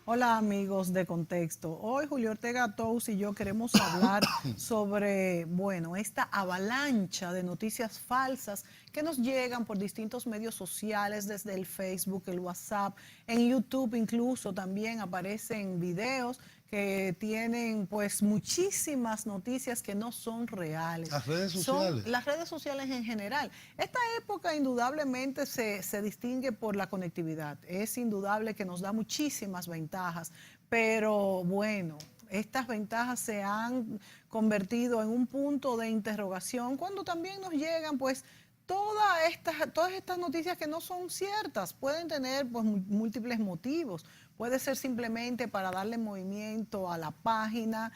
Hola amigos de Contexto. Hoy Julio Ortega Tous y yo queremos hablar sobre, bueno, esta avalancha de noticias falsas que nos llegan por distintos medios sociales, desde el Facebook, el WhatsApp, en YouTube incluso también aparecen videos que tienen pues muchísimas noticias que no son reales. Las redes Son sociales. las redes sociales en general. Esta época indudablemente se distingue por la conectividad. Es indudable que nos da muchísimas ventajas, pero bueno, estas ventajas se han convertido en un punto de interrogación cuando también nos llegan pues todas estas noticias que no son ciertas. Pueden tener pues múltiples motivos. Puede ser simplemente para darle movimiento a la página,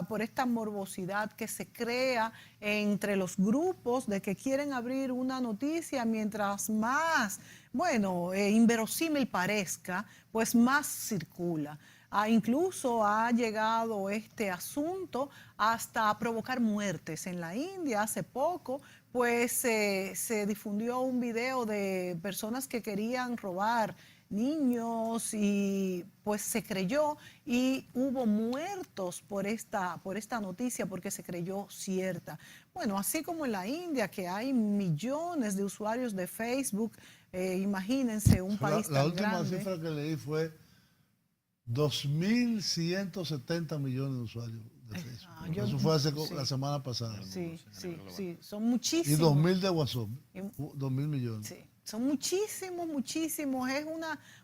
por esta morbosidad que se crea entre los grupos de que quieren abrir una noticia. Mientras más, bueno, inverosímil parezca, pues más circula. Incluso ha llegado este asunto hasta a provocar muertes. En la India hace poco pues se difundió un video de personas que querían robar niños y pues se creyó y hubo muertos por esta noticia porque se creyó cierta. Bueno, así como en la India, que hay millones de usuarios de Facebook, imagínense un país La tan última grande. cifra que leí fue 2.170 millones de usuarios de Facebook. Eso fue Sí, la semana pasada. sí, son Y muchísimos. 2.000 de WhatsApp, Y- 2.000 millones. Sí, son muchísimos, muchísimos. Es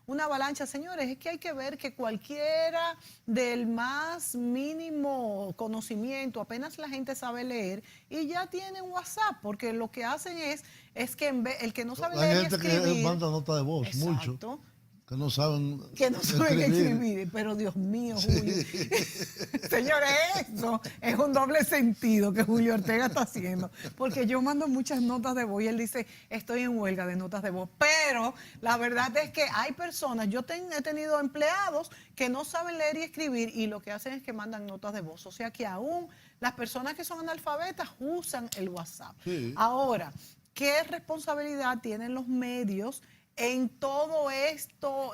una avalancha, señores. Es que hay que ver que cualquiera del más mínimo conocimiento, apenas la gente sabe leer y ya tiene un WhatsApp, porque lo que hacen es que el que no sabe Hay leer y gente que escribir, manda nota de voz, mucho, exacto, que no saben que no saben escribir. escribir, pero Dios mío, Sí. Julio. Señores, eso es un doble sentido que Julio Ortega está haciendo, porque yo mando muchas notas de voz y él dice, estoy en huelga de notas de voz, pero la verdad es que hay personas, he tenido empleados que no saben leer y escribir y lo que hacen es que mandan notas de voz, o sea que aún las personas que son analfabetas usan el WhatsApp. Sí. Ahora, ¿qué responsabilidad tienen los medios en todo esto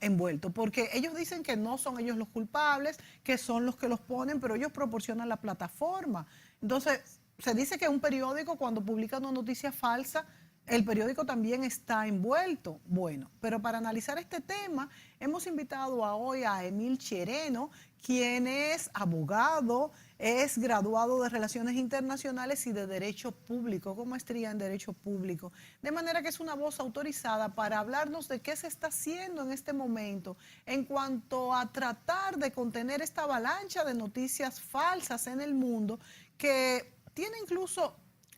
envuelto? Porque ellos dicen que no son ellos los culpables, que son los que los ponen, pero ellos proporcionan la plataforma. Entonces, se dice que un periódico cuando publica una noticia falsa, el periódico también está envuelto. Bueno, pero para analizar este tema, hemos invitado hoy a Emil Chereno, quien es abogado, es graduado de Relaciones Internacionales y de Derecho Público, con maestría en Derecho Público. De manera que es una voz autorizada para hablarnos de qué se está haciendo en este momento en cuanto a tratar de contener esta avalancha de noticias falsas en el mundo que tiene incluso...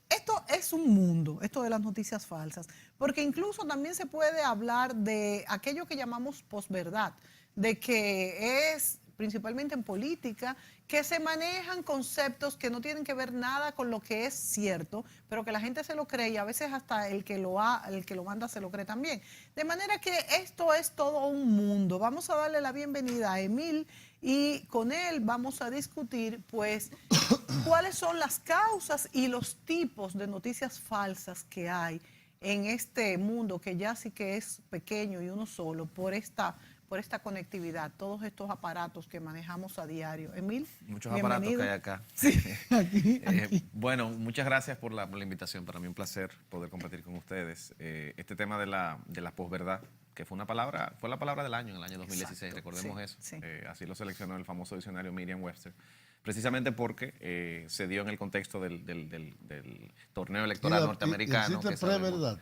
Esto es un mundo, esto de las noticias falsas, porque incluso también se puede hablar de aquello que llamamos posverdad, de que es principalmente en política, que se manejan conceptos que no tienen que ver nada con lo que es cierto, pero que la gente se lo cree y a veces hasta el que lo manda se lo cree también. De manera que esto es todo un mundo. Vamos a darle la bienvenida a Emil y con él vamos a discutir pues cuáles son las causas y los tipos de noticias falsas que hay en este mundo que ya sí que es pequeño y uno solo por esta conectividad, todos estos aparatos que manejamos a diario. Emil, Muchos aparatos que bienvenido. hay acá. Sí, aquí. Bueno, muchas gracias por la invitación. Para mí un placer poder compartir con ustedes este tema de la posverdad, que fue la palabra del año en el año 2016, Exacto, recordemos sí, eso. sí. Así lo seleccionó el famoso diccionario Merriam-Webster, precisamente porque se dio en el contexto del torneo electoral norteamericano. ¿Existe que sabemos. pre-verdad?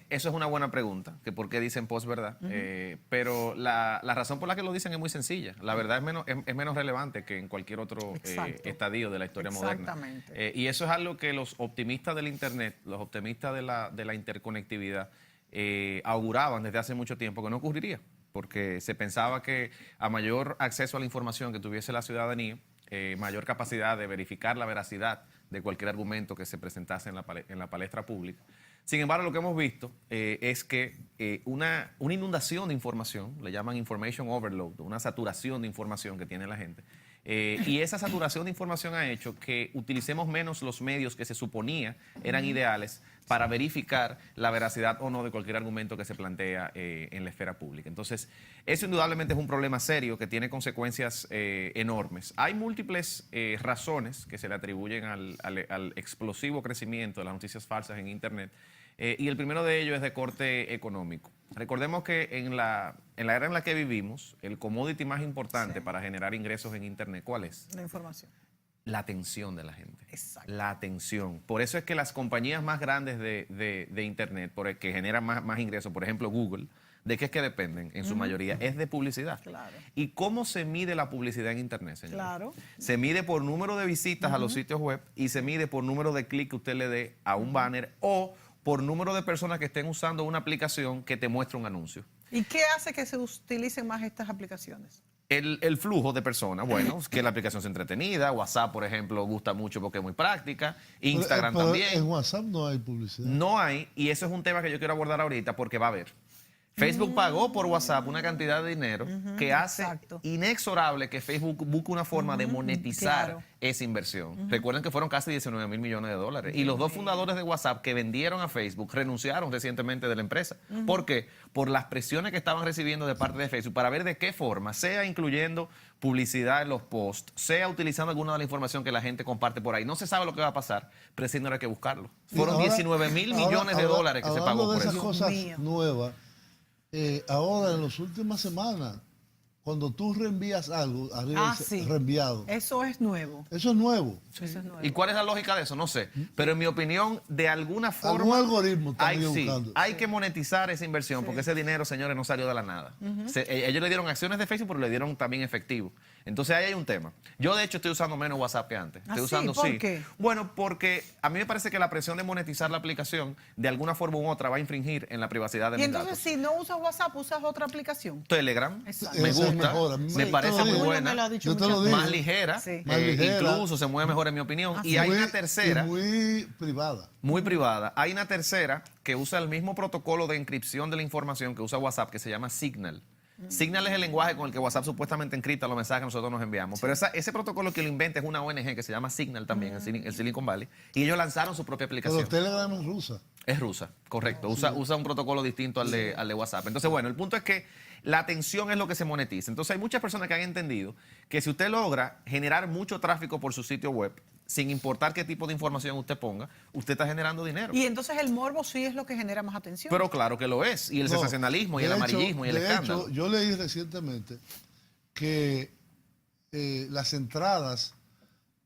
Eso es una buena pregunta, que por qué dicen posverdad. Pero la razón por la que lo dicen es muy sencilla. La verdad es menos relevante que en cualquier otro estadio de la historia moderna. Exactamente. Y eso es algo que los optimistas del Internet, los optimistas de la interconectividad, auguraban desde hace mucho tiempo que no ocurriría, porque se pensaba que a mayor acceso a la información que tuviese la ciudadanía, mayor capacidad de verificar la veracidad de cualquier argumento que se presentase en la palestra pública. Sin embargo, lo que hemos visto es que una inundación de información, le llaman information overload, una saturación de información que tiene la gente, Y esa saturación de información ha hecho que utilicemos menos los medios que se suponía eran ideales para verificar la veracidad o no de cualquier argumento que se plantea en la esfera pública. Entonces, eso indudablemente es un problema serio que tiene consecuencias enormes. Hay múltiples razones que se le atribuyen al explosivo crecimiento de las noticias falsas en Internet. Y el primero de ellos es de corte económico. Recordemos que en la era en la que vivimos, el commodity más importante para generar ingresos en Internet, ¿cuál es? La información. La atención de la gente. Exacto. La atención. Por eso es que las compañías más grandes de Internet, que generan más ingresos, por ejemplo Google, ¿de qué es que dependen en su mayoría? Es de publicidad. Claro. ¿Y cómo se mide la publicidad en Internet, señor? Claro. Se mide por número de visitas a los sitios web y se mide por número de clics que usted le dé a un banner o por número de personas que estén usando una aplicación que te muestra un anuncio. ¿Y qué hace que se utilicen más estas aplicaciones? El flujo de personas, bueno, que la aplicación sea entretenida. WhatsApp, por ejemplo, gusta mucho porque es muy práctica. Instagram Pero también. en WhatsApp no hay publicidad. No hay, y eso es un tema que yo quiero abordar ahorita porque va a haber. Facebook pagó por WhatsApp una cantidad de dinero que hace exacto. inexorable que Facebook busque una forma de monetizar claro. esa inversión. Recuerden que fueron casi 19 mil millones de dólares. Y los dos fundadores de WhatsApp que vendieron a Facebook renunciaron recientemente de la empresa. ¿Por qué? Por las presiones que estaban recibiendo de parte de Facebook para ver de qué forma, sea incluyendo publicidad en los posts, sea utilizando alguna de la información que la gente comparte por ahí. No se sabe lo que va a pasar, pero sí no hay que buscarlo. Fueron 19 mil millones de dólares que se pagó por de esas eso. cosas Dios mío. nuevas, ahora en las últimas semanas, cuando tú reenvías algo, arriba dice sí. reenviado. Eso es nuevo. Eso es nuevo. Eso es nuevo. ¿Y cuál es la lógica de eso? No sé. Pero en mi opinión, de alguna forma... Algún algoritmo están hay, ellos sí, buscando. hay que monetizar esa inversión porque ese dinero, señores, no salió de la nada. Ellos le dieron acciones de Facebook, pero le dieron también efectivo. Entonces ahí hay un tema. Yo, de hecho, estoy usando menos WhatsApp que antes. Estoy ¿Ah, usando, sí? ¿Por qué? Bueno, porque a mí me parece que la presión de monetizar la aplicación, de alguna forma u otra, va a infringir en la privacidad de Y mis entonces, datos. si no usas WhatsApp, usas otra aplicación. Telegram, Exacto. me Esa es gusta, mejor. A mí me me- parece yo te muy lo digo. Me lo ha buena, dicho Yo te lo muchas digo. más ligera, Sí. Más ligera. incluso se mueve mejor en mi opinión. Y hay Muy- una tercera... y muy privada. Muy privada. Hay una tercera que usa el mismo protocolo de encripción de la información que usa WhatsApp, que se llama Signal. Signal es el lenguaje con el que WhatsApp supuestamente encripta los mensajes que nosotros nos enviamos. Pero ese protocolo que lo inventa es una ONG que se llama Signal también, el Silicon Valley. Y ellos lanzaron su propia aplicación. Pero Telegram es rusa. Es rusa, correcto. Usa un protocolo distinto al de WhatsApp. Entonces, bueno, el punto es que la atención es lo que se monetiza. Entonces, hay muchas personas que han entendido que si usted logra generar mucho tráfico por su sitio web, sin importar qué tipo de información usted ponga, usted está generando dinero. Y entonces el morbo sí es lo que genera más atención. Pero claro que lo es. Y el No, sensacionalismo, y el de hecho- amarillismo, y el de escándalo. hecho, yo leí recientemente que las entradas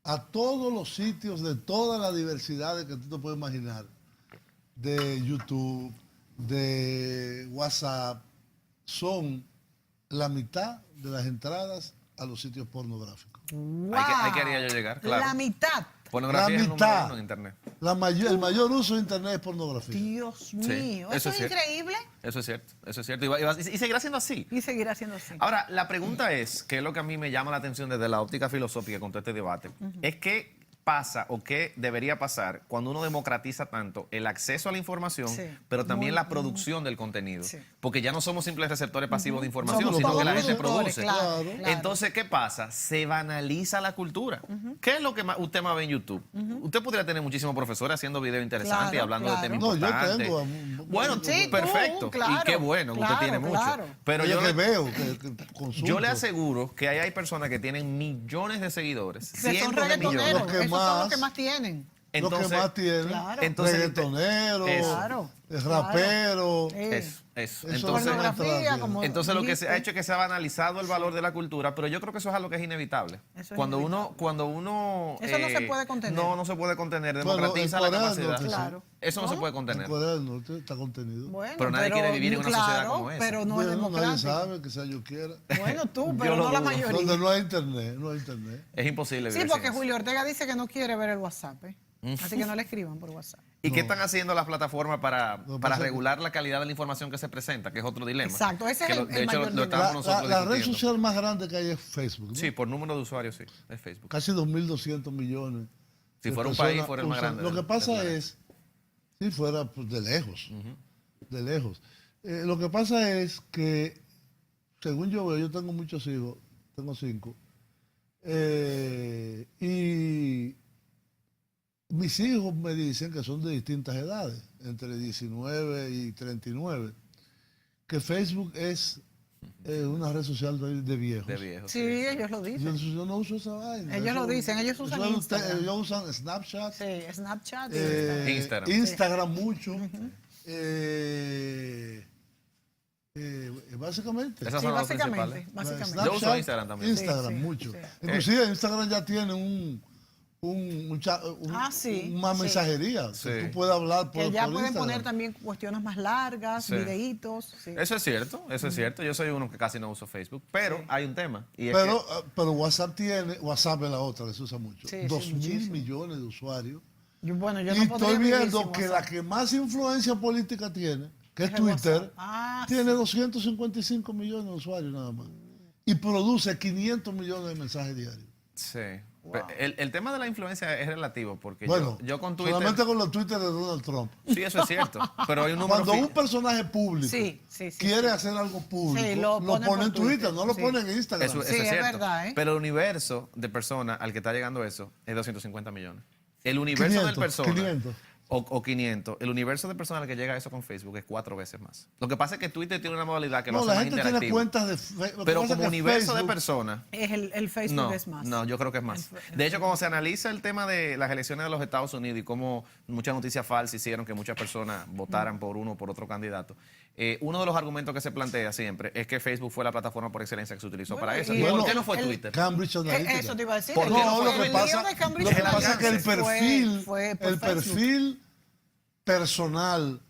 a todos los sitios de todas las diversidades que tú te puedes imaginar, de YouTube, de WhatsApp, son la mitad de las entradas a los sitios pornográficos. ¡Wow! Ahí quería yo llegar, claro. La mitad. Pornografía La es el número mitad. uno en Internet. El mayor uso de Internet es pornografía. Dios mío. eso Eso es es cierto. increíble Eso es cierto, eso es cierto. Y seguirá siendo así. y seguirá siendo así. Ahora, la pregunta es, que es lo que a mí me llama la atención desde la óptica filosófica con todo este debate, es qué pasa o qué debería pasar cuando uno democratiza tanto el acceso a la información, Sí. pero también Muy la producción del contenido. Sí. Porque ya no somos simples receptores pasivos de información, Somos sino que la todos gente productores, produce. claro, Claro. claro. Entonces, ¿qué pasa? Se banaliza la cultura. ¿Qué es lo que usted más ve en YouTube? Usted podría tener muchísimos profesores haciendo videos interesantes y Claro, hablando de claro. temas No, yo importantes. tengo Bueno, Sí, tú, perfecto. claro, y qué bueno que usted claro, tiene mucho. claro. Pero Yo yo que le, veo, que consulto. yo le aseguro que ahí hay personas que tienen millones de seguidores, Que son cientos de reggaetoneros. millones. Lo que Esos son los más- que más tienen. Lo que más tienen. Claro. Entonces, reggaetoneros, eso. Claro, raperos. Sí. Eso. Eso Entonces, no Pornografía, como entonces lo que dijiste. se ha hecho es que se ha banalizado el valor de la cultura, pero yo creo que eso es algo que es inevitable. Eso es cuando inevitable. uno Eso no se puede contener. No se puede contener, Bueno, democratiza en la Corea del capacidad. Norte, sí. Claro. Eso no se ¿Cómo? puede En contener. Corea del Norte está contenido. Bueno, Pero nadie quiere vivir en una sociedad como esa. Pero no es Bueno, nadie democrático. sabe que sea yo quiera. Bueno, tú, Yo pero lo no la dudo. mayoría. Donde no hay internet, no hay internet. Es imposible Sí, vivir porque sin eso. Julio Ortega dice que no quiere ver el WhatsApp, ¿eh? Así que no le escriban por WhatsApp. ¿Y qué están haciendo las plataformas para Lo que para pasa es que- regular la calidad de la información que se presenta? Que es otro dilema. Exacto, ese es Que el de hecho, mayor lo dilema. estamos nosotros La red discutiendo. social más grande que hay es Facebook. ¿no? Sí, por número de usuarios, sí, es Facebook. Casi 2.200 millones. Si de fuera un personas país, fuera el más usan. grande Lo del- que pasa del planeta. es, si fuera pues, de lejos, de lejos. Lo que pasa es que, según yo veo, yo tengo muchos hijos, tengo 5. Y mis hijos me dicen que son de distintas edades, entre 19 y 39, que Facebook es una red social de viejos. De viejo. Sí, ellos lo dicen. Yo no uso esa vaina. Ellos lo dicen, ellos usan Instagram. Ellos usan Snapchat, Sí, Snapchat. Instagram. Instagram mucho. Básicamente. Esas Sí, son las básicamente, principales. básicamente. Yo uso Instagram también. Instagram Sí, sí, mucho. sí. Inclusive Instagram ya tiene una sí. mensajería. Sí. Que tú puedes hablar por Que ya por pueden Instagram. poner también cuestiones más largas, Sí. videitos. Sí. Eso es cierto, eso es cierto. Yo soy uno que casi no uso Facebook, pero Sí. hay un tema. Y es Pero WhatsApp WhatsApp es la otra, que se usa mucho. Sí, sí, 2.000 muchísimo. millones de usuarios. Yo Y no podría estoy vivir viendo sin que WhatsApp. la que más influencia política tiene, que es Es el Twitter, WhatsApp. Ah, tiene sí. 255 millones de usuarios nada más. Y produce 500 millones de mensajes diarios. sí. Wow. El tema de la influencia es relativo, porque Bueno, yo con Twitter... solamente con los Twitter de Donald Trump. Sí, eso es cierto, pero hay un número... Cuando un personaje público Sí. quiere hacer algo público, Sí, lo lo pone pone en por Twitter, Twitter, no lo sí. pone en Instagram. Eso Sí, es es cierto. verdad, ¿eh? Pero el universo de personas al que está llegando eso es 250 millones. El universo 500, de personas... 500. O 500. El universo de personas al que llega a eso con Facebook es 4 veces más. Lo que pasa es que Twitter tiene una modalidad que lo No, hace la más gente tiene interactivo. cuentas de Facebook. Pero como universo de personas... Es el Facebook No, es más. no, yo creo que es más. De hecho, cuando se analiza el tema de las elecciones de los Estados Unidos y cómo muchas noticias falsas hicieron que muchas personas votaran por uno o por otro candidato, uno de los argumentos que se plantea siempre es que Facebook fue la plataforma por excelencia que se utilizó Bueno, para eso. y ¿Por bueno, qué no fue el- Twitter? Cambridge Analytica. Eso te iba a decir. ¿Por qué no fue lo que el pasa, lío de Cambridge lo que pasa es que el Analytica perfil, fue por el Facebook. perfil personal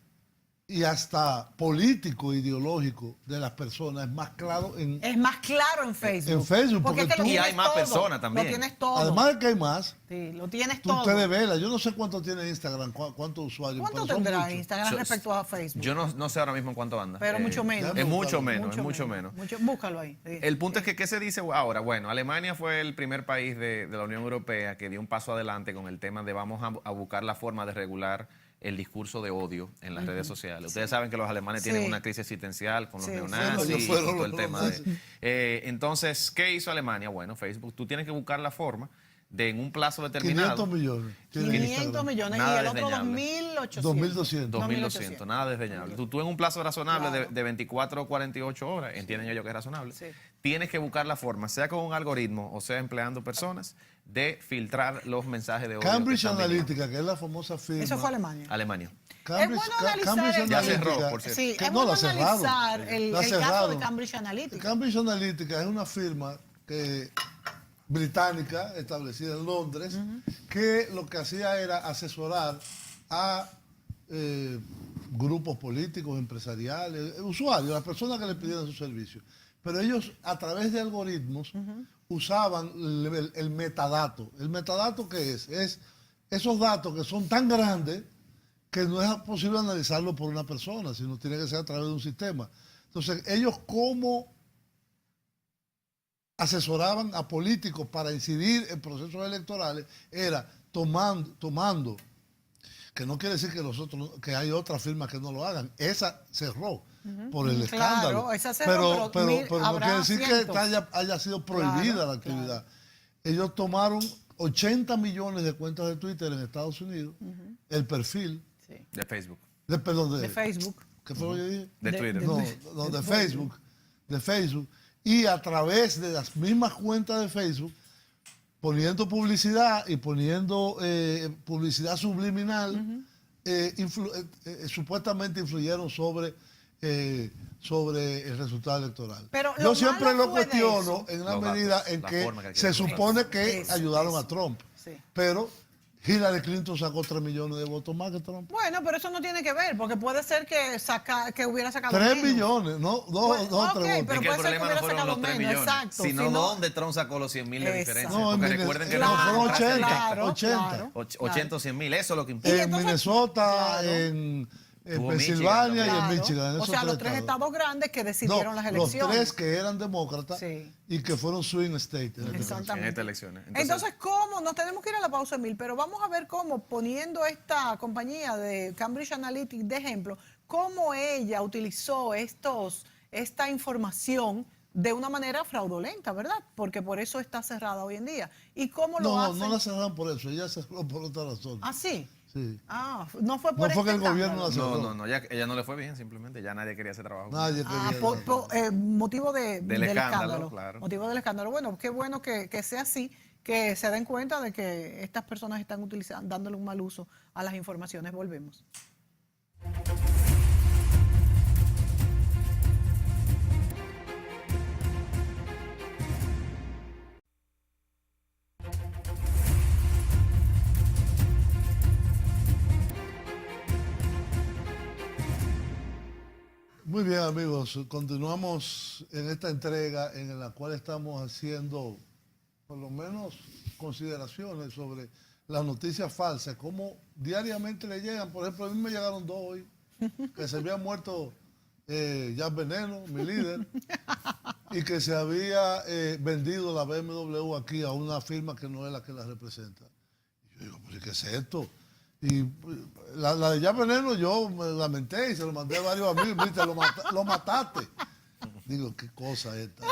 y hasta político, ideológico de las personas es más claro en... Es más claro en Facebook. En Facebook, porque es que porque lo tú- Y hay tienes más todo, personas también. Lo tienes todo. Además de que hay más, Sí, lo tienes tú todo. te develas. Yo no sé cuánto tiene Instagram, cuántos usuarios. ¿Cuánto pero son tendrá muchos. Instagram So- respecto a Facebook? Yo no sé ahora mismo en cuánto anda. Pero mucho menos. ya Es mucho Búscalo. menos, es mucho menos. Búscalo ahí. Sí. El punto es que, ¿qué se dice ahora? Bueno, Alemania fue el primer país de la Unión Europea que dio un paso adelante con el tema de vamos a buscar la forma de regular el discurso de odio en las redes sociales. Ustedes saben que los alemanes Sí. tienen una crisis existencial con los Sí, sí. neonazis Ellos y fueron todo el los tema nazis. entonces, ¿qué hizo Alemania? Bueno, Facebook, tú tienes que buscar la forma de en un plazo determinado... 500 millones. tiene 500 Instagram. millones Nada y el otro desdeñable. 2.800. 2.200. 2.200, nada desdeñable. Tú en un plazo razonable Claro. de 24 o 48 horas, entienden ellos que es razonable, Sí. tienes que buscar la forma, sea con un algoritmo o sea empleando personas, de filtrar los mensajes de odio. que Cambridge están viniendo. Analytica, que es la famosa firma. Eso fue Alemania. Alemania. Cambridge, Es bueno analizar Cambridge el- Ya Analytica, cerró, por cierto. Sí, que es no, bueno la cerraron. analizar el La caso de cerraron. Cambridge Analytica. Cambridge Analytica es una firma británica establecida en Londres que lo que hacía era asesorar a grupos políticos, empresariales, usuarios, las personas que le pidieran su servicio. Pero ellos a través de algoritmos usaban el metadato. ¿El metadato qué es? Es esos datos que son tan grandes que no es posible analizarlo por una persona, sino tiene que ser a través de un sistema. Entonces, ellos cómo asesoraban a políticos para incidir en procesos electorales era tomando, que no quiere decir que que hay otras firmas que no lo hagan, esa cerró por el Claro, escándalo. esa cerró, pero pero no habrá quiere decir cientos. que haya sido prohibida Claro, la actividad. Ellos tomaron 80 millones de cuentas de Twitter en Estados Unidos, el perfil, Sí. De Facebook. perdón, De Facebook. ¿qué fue lo que yo dije? De Twitter. No, de Facebook, y a través de las mismas cuentas de Facebook, poniendo publicidad y poniendo publicidad subliminal, supuestamente influyeron sobre el resultado electoral. Pero yo lo siempre malo lo fue de cuestiono eso. en la Los medida datos, en la que forma que se quieren supone que Eso, ayudaron eso. a Trump, Sí. pero Hillary Clinton sacó 3 millones de votos más que Trump. Bueno, pero eso no tiene que ver, porque puede ser que hubiera sacado 3 menos. millones, no, Pues, dos, ok, 3 pero Es que puede ser el que problema no hubiera fueron sacado los 3 menos, millones, exacto, sino sino- dónde Trump sacó los 100.000 de Exacto. diferencia. No, en Porque Minnesota- recuerden que no, no fueron 80, claro, 80. claro. 80 o 100.000, eso es lo que Y importa. En entonces- Minnesota, Claro. en Tuvo Pensilvania Michigan y en Claro. Michigan. en O esos sea, los tres estados grandes que decidieron las Los elecciones. 3 que eran demócratas Sí. y que fueron swing state. en este caso. Exactamente. En estas elecciones. Entonces, ¿cómo? Nos tenemos que ir a la pausa, Emil, pero vamos a ver cómo, poniendo esta compañía de Cambridge Analytica de ejemplo, cómo ella utilizó esta información de una manera fraudulenta, ¿verdad? Porque por eso está cerrada hoy en día. ¿Y cómo lo No, hacen? no la cerraron por eso, ella cerró por otra razón. ¿Ah, sí? Sí. Ah, no fue por No fue que el este gobierno la escándalo. cerró. No, ella no le fue bien, simplemente. Ya nadie quería ese trabajo. Nadie Ah, quería por, nada. motivo Del escándalo, claro. Motivo del escándalo. Bueno, qué bueno que sea así, que se den cuenta de que estas personas están utilizando, dándole un mal uso a las informaciones. Volvemos. Muy bien, amigos, continuamos en esta entrega en la cual estamos haciendo por lo menos consideraciones sobre las noticias falsas, cómo diariamente le llegan. Por ejemplo, a mí me llegaron 2 hoy, que se había muerto Jan Veneno, mi líder, y que se había vendido la BMW aquí a una firma que no es la que la representa. Y yo digo, pues, ¿qué es esto? Y la de Jan Veneno yo me lamenté y se lo mandé a varios amigos, viste, lo mataste. Digo, qué cosa esta.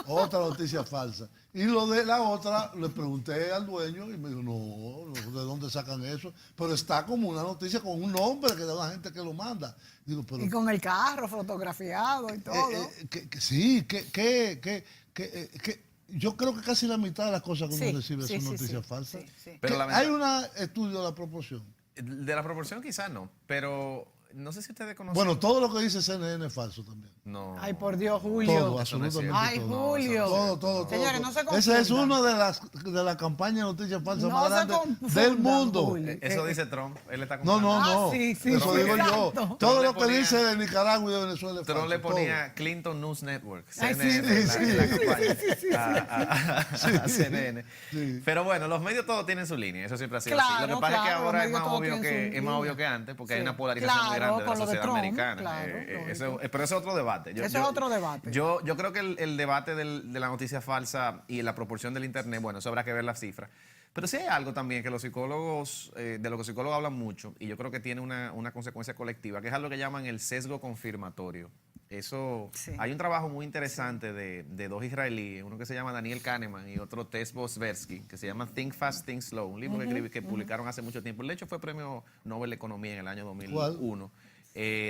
Otra noticia falsa. Y lo de la otra, le pregunté al dueño y me dijo, no, ¿de dónde sacan eso? Pero está como una noticia con un nombre que da la gente que lo manda. Digo, pero, Y con el carro fotografiado y todo. sí, yo creo que casi la mitad de las cosas que Sí, uno recibe sí, son sí, noticias sí, falsas. sí, sí. Pero Hay un estudio de la proporción. De la proporción quizás no, pero no sé si ustedes conocen. Bueno, todo lo que dice CNN es falso también. No. Ay, por Dios, Julio. Todo, Eso no es absolutamente Ay, todo. Julio. Todo. Señores, no se Esa es confundan. una de las campañas de noticias falsas No más se grandes confundan, del mundo. Julio. Eso dice Trump. Él está No, comprando. Sí, sí, Eso sí, digo exacto. yo. Trump Todo le lo que ponía- dice de Nicaragua y de Venezuela es Trump falso. le ponía todo. Clinton News Network, Ay, CNN, sí, en la campaña, a CNN. Sí. Pero bueno, los medios todos tienen su línea, eso siempre ha sido Claro, así. Lo que pasa es que claro, ahora los es más medios todos obvio tienen que su es más línea. obvio que antes, porque hay Sí. una polarización muy Claro, grande de la con lo de sociedad Trump, americana. claro, Pero eso es otro debate. Eso es otro debate. Yo creo que el debate de la noticia falsa y la proporción del internet, bueno, eso habrá que ver las cifras. Pero sí hay algo también que los psicólogos, de lo que los psicólogos hablan mucho, y yo creo que tiene una consecuencia colectiva, que es algo que llaman el sesgo confirmatorio. Eso, Sí. hay un trabajo muy interesante de 2 israelíes, uno que se llama Daniel Kahneman y otro Tess Bosversky, que se llama Think Fast, Think Slow, un libro que publicaron hace mucho tiempo. De hecho, fue premio Nobel de Economía en el año 2001.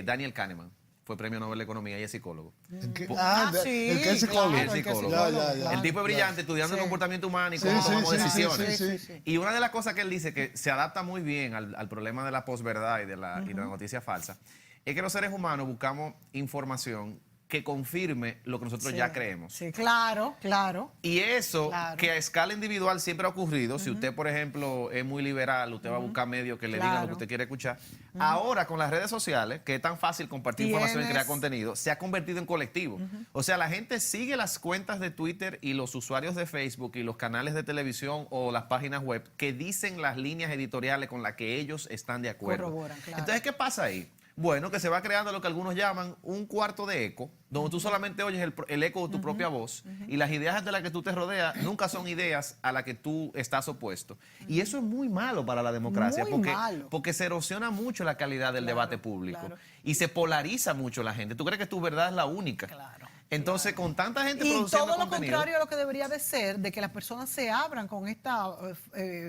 Daniel Kahneman fue premio Nobel de Economía y es psicólogo. ¿En qué? Sí, el que es psicólogo. claro, El psicólogo. Ya. El tipo es brillante, estudiando el comportamiento humano y Sí, cómo sí, tomamos sí, decisiones. sí. Y una de las cosas que él dice que se adapta muy bien al problema de la posverdad y de la noticia falsa es que los seres humanos buscamos información que confirme lo que nosotros ya creemos. Sí, claro. Y eso, Claro. que a escala individual siempre ha ocurrido, si usted, por ejemplo, es muy liberal, usted va a buscar medios que le digan lo que Claro. usted quiere escuchar. Ahora, con las redes sociales, que es tan fácil compartir información y crear Tienes- contenido, se ha convertido en colectivo. O sea, la gente sigue las cuentas de Twitter y los usuarios de Facebook y los canales de televisión o las páginas web que dicen las líneas editoriales con las que ellos están de acuerdo. Corroboran, claro. Entonces, ¿qué pasa ahí? Bueno, que se va creando lo que algunos llaman un cuarto de eco, donde tú solamente oyes el eco de tu propia voz y las ideas de las que tú te rodeas nunca son ideas a las que tú estás opuesto. Y eso es muy malo para la democracia, Muy porque, malo. porque se erosiona mucho la calidad del debate público claro. y se polariza mucho la gente. Tú crees que tu verdad es la única. Claro. Entonces, con tanta gente Y produciendo todo lo contenido, contrario a lo que debería de ser, de que las personas se abran con esta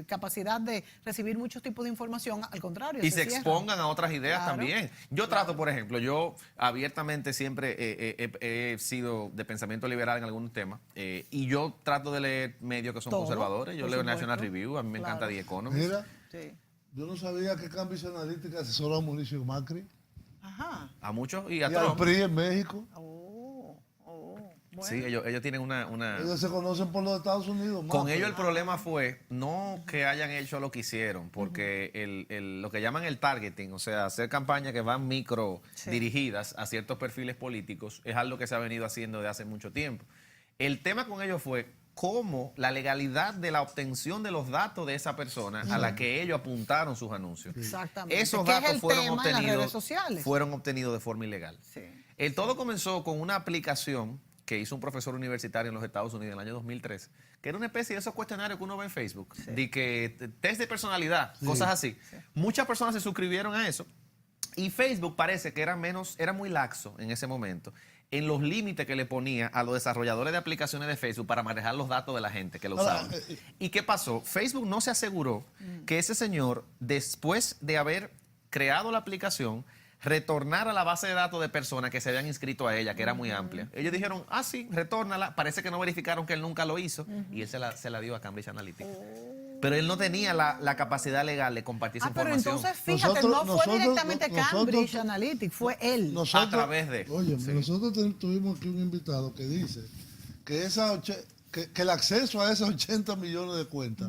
capacidad de recibir muchos tipos de información, al contrario. y se cierran. expongan a otras ideas Claro. también. Yo trato, por ejemplo, yo abiertamente siempre he sido de pensamiento liberal en algunos temas y yo trato de leer medios que son Todo, conservadores. Yo por leo supuesto. National Review, a mí me encanta Claro. The Economist. Mira, Sí. yo no sabía que Cambios Analítica asesoró a Mauricio Macri Ajá. A muchos y y a al Trump. PRI en México. Bueno. Sí, ellos tienen una... Ellos se conocen por los Estados Unidos. más, Con pero- ellos el problema fue no que hayan hecho lo que hicieron, porque lo que llaman el targeting, o sea, hacer campañas que van micro Sí. dirigidas a ciertos perfiles políticos, es algo que se ha venido haciendo de hace mucho tiempo. El tema con ellos fue cómo la legalidad de la obtención de los datos de esa persona a la que ellos apuntaron sus anuncios. Exactamente. Esos Que es datos el fueron tema en las obtenidos, redes sociales. fueron obtenidos de forma ilegal. Sí. El todo comenzó con una aplicación que hizo un profesor universitario en los Estados Unidos en el año 2003, que era una especie de esos cuestionarios que uno ve en Facebook, de que test de personalidad, cosas así. Muchas personas se suscribieron a eso y Facebook parece que era muy laxo en ese momento en los límites que le ponía a los desarrolladores de aplicaciones de Facebook para manejar los datos de la gente que lo Ahora, usaban. ¿Y qué pasó? Facebook no se aseguró que ese señor, después de haber creado la aplicación, retornara a la base de datos de personas que se habían inscrito a ella, que era muy amplia. Ellos dijeron, sí, retórnala. Parece que no verificaron que él nunca lo hizo y él se la dio a Cambridge Analytica. Pero él no tenía la capacidad legal de compartir esa Pero información. entonces, fíjate, no fue directamente Cambridge nosotros- Analytica, fue él. A través de... Oye, Sí. nosotros tuvimos aquí un invitado que dice que, que el acceso a esas 80 millones de cuentas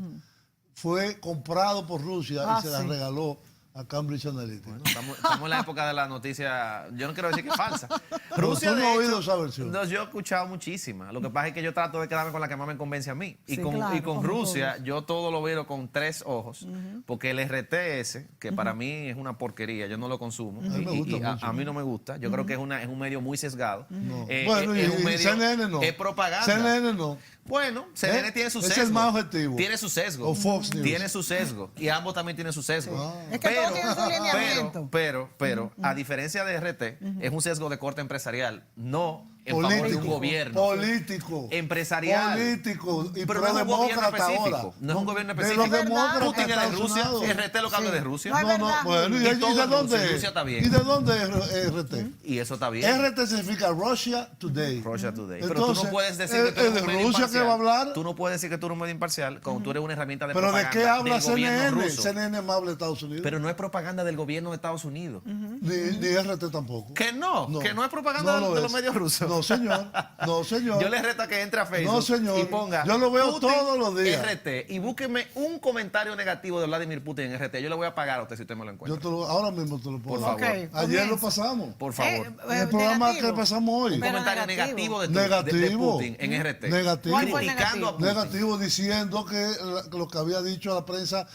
fue comprado por Rusia y se las Sí. regaló a Cambridge Analytica. Bueno, estamos en la época de la noticia, yo no quiero decir que es falsa. Tú no has de oído esa versión. No, yo he escuchado muchísimas. Lo que pasa es que yo trato de quedarme con la que más me convence a mí. Y Sí, con, claro, y con como Rusia, todos. yo todo lo veo con 3 ojos. Porque el RTS, que para mí es una porquería, yo no lo consumo. A mí me gusta mucho. a mí no me gusta. Yo creo que es un medio muy sesgado. No. Bueno, y es un medio, CNN no. es propaganda. CNN no. Bueno, CNN ¿Eh? tiene su Es sesgo. el más objetivo. Tiene su sesgo. O Fox News. Tiene su sesgo. Y ambos también tienen su sesgo. Es que todo tiene su lineamiento. Pero, a diferencia de RT, es un sesgo de corte empresarial, no en favor de un gobierno. Político. Empresarial. Político. Y Pero no es un gobierno pro-demócrata específico. ahora. No es un gobierno De específico. los demócratas Putin es de Estados Rusia, Unidos. RT lo que habla de Rusia. No es verdad. Bueno, Y ¿y todo de es dónde Rusia, es? Rusia está bien. ¿Y de dónde es RT? Y eso está bien. RT significa Russia Today. Russia Today. Pero tú Entonces, no puedes decir que tú ¿es eres de un medio Rusia imparcial. que va a hablar? Tú no puedes decir que tú eres un medio imparcial cuando tú eres una herramienta de ¿Pero de propaganda qué habla del gobierno CNN? ruso. CNN más habla de Estados Unidos. Pero no es propaganda del gobierno de Estados Unidos. Ni RT tampoco. Que no es propaganda No lo de los es. medios rusos. No, señor. No, señor. Yo le reto a que entre a Facebook No, señor. y ponga Yo lo veo Putin todos los días. RT y búsqueme un comentario negativo de Vladimir Putin en RT. Yo le voy a pagar a usted si usted me lo encuentra. Ahora mismo te lo puedo Por decir. favor. Ok, Ayer lo comienza. pasamos. Por favor. En el programa negativo. que pasamos hoy. Un Pero comentario negativo, de Negativo. Putin en RT. Negativo. ¿Cuál fue el Criticando a Putin. Negativo diciendo que lo que había dicho la prensa